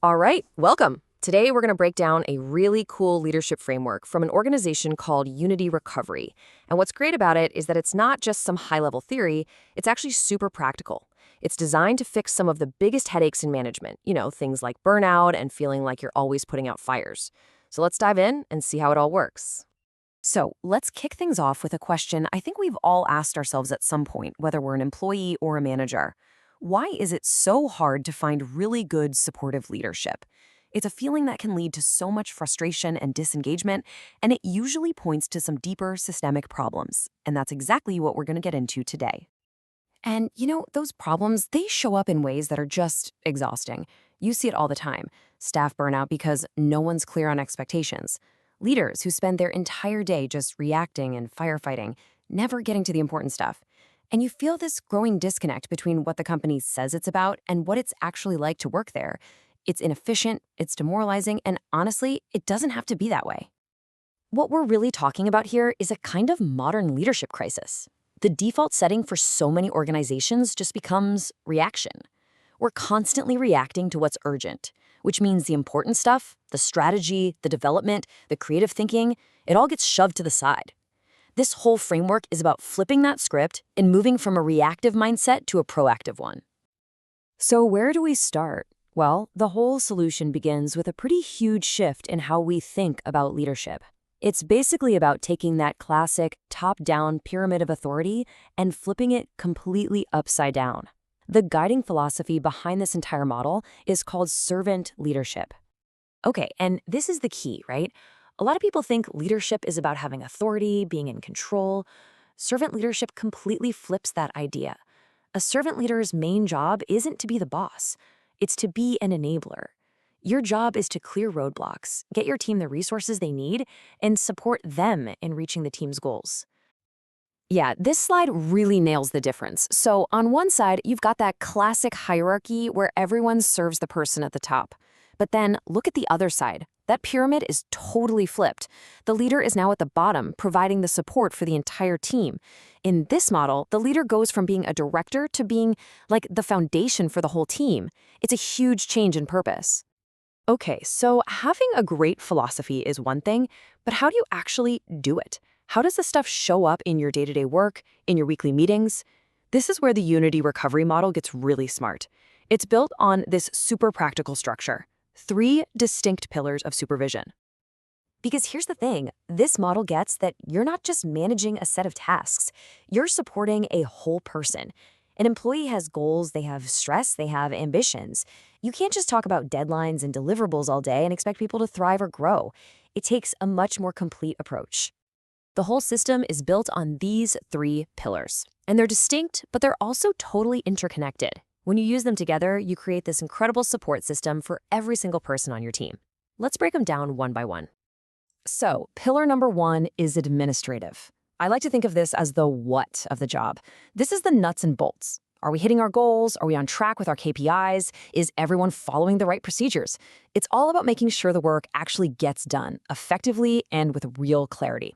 All right, welcome. Today we're going to break down a really cool leadership framework from an organization called Unity Recovery. And what's great about it is that it's not just some high-level theory, it's actually super practical. It's designed to fix some of the biggest headaches in management, things like burnout and feeling like you're always putting out fires. So let's dive in and see how it all works. So let's kick things off with a question I think we've all asked ourselves at some point, whether we're an employee or a manager. Why is it so hard to find really good supportive leadership? It's a feeling that can lead to so much frustration and disengagement, and it usually points to some deeper systemic problems. And that's exactly what we're going to get into today. And those problems, they show up in ways that are just exhausting. You see it all the time. Staff burnout because no one's clear on expectations. Leaders who spend their entire day just reacting and firefighting, never getting to the important stuff. And you feel this growing disconnect between what the company says it's about and what it's actually like to work there. It's inefficient, it's demoralizing, and honestly, it doesn't have to be that way. What we're really talking about here is a kind of modern leadership crisis. The default setting for so many organizations just becomes reaction. We're constantly reacting to what's urgent, which means the important stuff, the strategy, the development, the creative thinking, it all gets shoved to the side. This whole framework is about flipping that script and moving from a reactive mindset to a proactive one. So where do we start? Well, the whole solution begins with a pretty huge shift in how we think about leadership. It's basically about taking that classic top-down pyramid of authority and flipping it completely upside down. The guiding philosophy behind this entire model is called servant leadership. Okay, and this is the key, right? A lot of people think leadership is about having authority, being in control. Servant leadership completely flips that idea. A servant leader's main job isn't to be the boss. It's to be an enabler. Your job is to clear roadblocks, get your team the resources they need, and support them in reaching the team's goals. Yeah, this slide really nails the difference. So on one side, you've got that classic hierarchy where everyone serves the person at the top. But then look at the other side. That pyramid is totally flipped. The leader is now at the bottom, providing the support for the entire team. In this model, the leader goes from being a director to being like the foundation for the whole team. It's a huge change in purpose. Okay, so having a great philosophy is one thing, but how do you actually do it? How does this stuff show up in your day-to-day work, in your weekly meetings? This is where the Unity Recovery model gets really smart. It's built on this super practical structure. 3 distinct pillars of supervision. Because here's the thing, this model gets that you're not just managing a set of tasks, you're supporting a whole person. An employee has goals, they have stress, they have ambitions. You can't just talk about deadlines and deliverables all day and expect people to thrive or grow. It takes a much more complete approach. The whole system is built on these 3 pillars, and they're distinct, but they're also totally interconnected. When you use them together, you create this incredible support system for every single person on your team. Let's break them down one by one. So, pillar number 1 is administrative. I like to think of this as the what of the job. This is the nuts and bolts. Are we hitting our goals? Are we on track with our KPIs? Is everyone following the right procedures? It's all about making sure the work actually gets done effectively and with real clarity.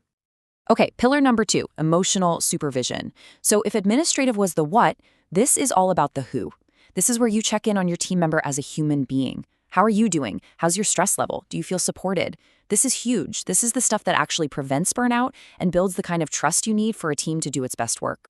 Okay, pillar number 2, emotional supervision. So if administrative was the what, this is all about the who. This is where you check in on your team member as a human being. How are you doing? How's your stress level? Do you feel supported? This is huge. This is the stuff that actually prevents burnout and builds the kind of trust you need for a team to do its best work.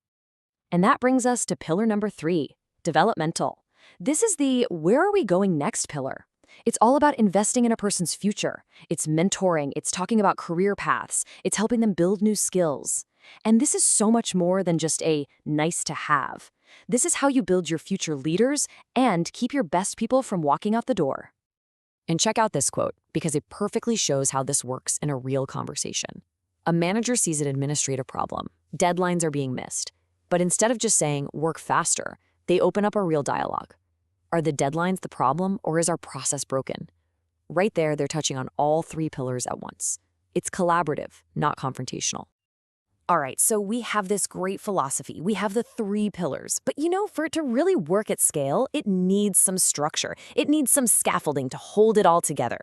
And that brings us to pillar number 3, developmental. This is the where are we going next pillar. It's all about investing in a person's future. It's mentoring, it's talking about career paths, it's helping them build new skills. And this is so much more than just a nice to have. This is how you build your future leaders and keep your best people from walking out the door. And check out this quote, because it perfectly shows how this works in a real conversation. A manager sees an administrative problem. Deadlines are being missed. But instead of just saying, work faster, they open up a real dialogue. Are the deadlines the problem, or is our process broken? Right there, they're touching on all 3 pillars at once. It's collaborative, not confrontational. All right, so we have this great philosophy. We have the 3 pillars. But for it to really work at scale, it needs some structure. It needs some scaffolding to hold it all together.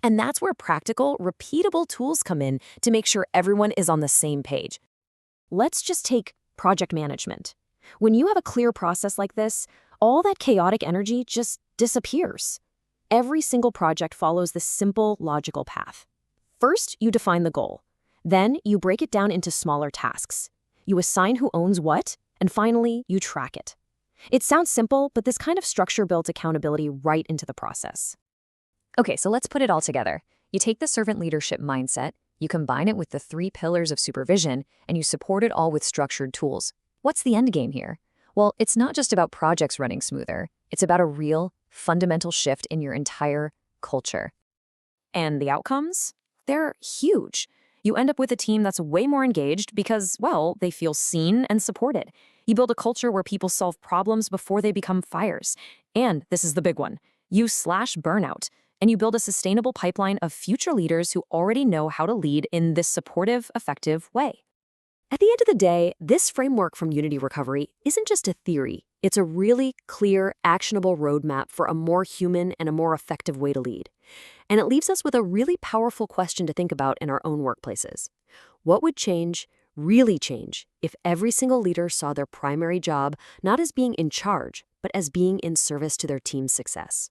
And that's where practical, repeatable tools come in to make sure everyone is on the same page. Let's just take project management. When you have a clear process like this, all that chaotic energy just disappears. Every single project follows this simple, logical path. First, you define the goal. Then, you break it down into smaller tasks. You assign who owns what, and finally, you track it. It sounds simple, but this kind of structure builds accountability right into the process. Okay, so let's put it all together. You take the servant leadership mindset, you combine it with the 3 pillars of supervision, and you support it all with structured tools. What's the end game here? Well, it's not just about projects running smoother. It's about a real, fundamental shift in your entire culture. And the outcomes? They're huge. You end up with a team that's way more engaged because, well, they feel seen and supported. You build a culture where people solve problems before they become fires. And this is the big one. You slash burnout, and you build a sustainable pipeline of future leaders who already know how to lead in this supportive, effective way. At the end of the day, this framework from Unity Recovery isn't just a theory. It's a really clear, actionable roadmap for a more human and a more effective way to lead. And it leaves us with a really powerful question to think about in our own workplaces. What would change, really change, if every single leader saw their primary job not as being in charge, but as being in service to their team's success?